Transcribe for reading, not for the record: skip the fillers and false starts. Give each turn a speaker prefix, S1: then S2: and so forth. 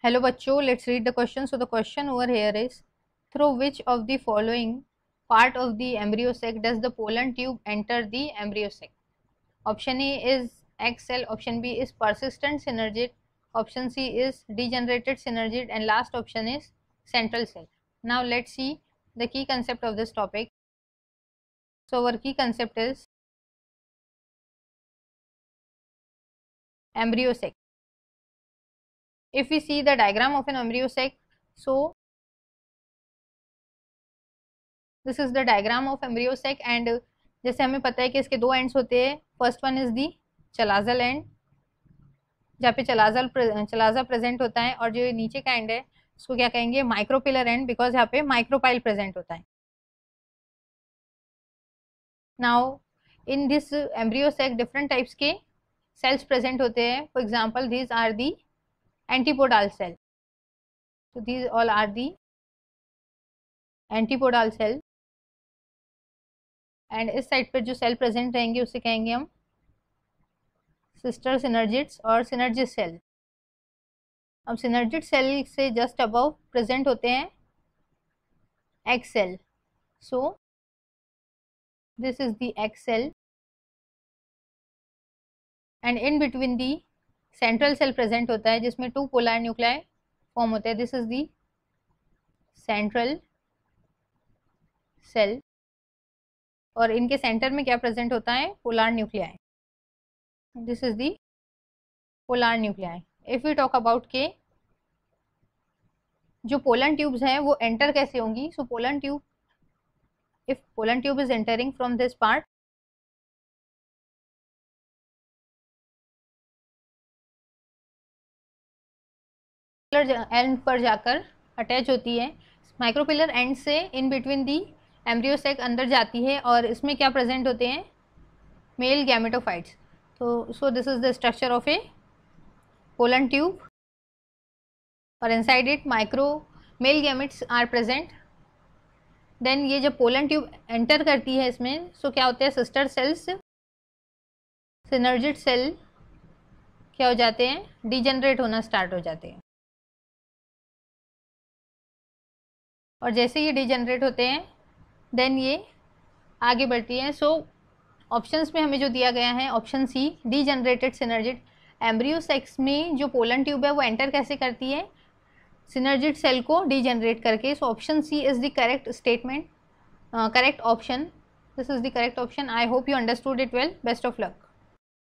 S1: Hello बच्चों, let's read the question. So the question over here is, through which of the following part of the embryo sac does the pollen tube enter the embryo sac? Option A is egg cell, option B is persistent synergid, option C is degenerated synergid, and last option is central cell. Now let's see the key concept of this topic. So our key concept is embryo sac. If we see the diagram of an embryo sac, so this is the diagram of embryo sac and जैसे हमें पता है कि इसके दो ends होते हैं. First one is the chalazal end, जहाँ पे चलाजा प्रेजेंट होता है, और जो नीचे का एंड है उसको क्या कहेंगे, माइक्रोपिलर एंड, बिकॉज यहाँ पे माइक्रोपाइल प्रेजेंट होता है. Now in this embryo sac different types के सेल्स प्रेजेंट होते हैं. For example these are the antipodal cell. so these all are the antipodal cell. And इस साइड पर जो सेल प्रेजेंट रहेंगे उसे कहेंगे हम सिस्टर सिनर्जिड्स और सिनर्जिड सेल. अब सिनर्जिड सेल से जस्ट अबव प्रेजेंट होते हैं egg cell. So this is the egg cell and in between the central cell present होता है जिसमें 2 पोलर न्यूक्लियाई फॉर्म होते हैं. This is the central cell और इनके सेंटर में क्या प्रेजेंट होता है, polar nuclei. This is the polar nuclei. If we talk about के जो पोलन ट्यूब्स हैं वो एंटर कैसे होंगी. So pollen tube, if pollen tube is entering from this part, end पर जाकर अटैच होती है. माइक्रोपिलर एंड से इन बिटवीन दी एम्ब्रियो सेक अंदर जाती है और इसमें क्या प्रेजेंट होते हैं, मेल गैमेटोफाइट्स. तो so this is the structure of a pollen tube और inside it micro male gametes are present. Then ये जब पोलन ट्यूब एंटर करती है इसमें, सो क्या होते हैं, सिस्टर सेल्स, सिनर्जिड सेल क्या हो जाते हैं, डिजेनरेट होना स्टार्ट हो जाते हैं. और जैसे ये डिजेनरेट होते हैं देन ये आगे बढ़ती है. सो ऑप्शंस में हमें जो दिया गया है option C, degenerated synergid. Embryo sacs में जो पोलन ट्यूब है वो एंटर कैसे करती है, सिनर्जिड सेल को डीजनरेट करके. So option C is the correct statement, correct option. This is the correct option. I hope you understood it well. Best of luck.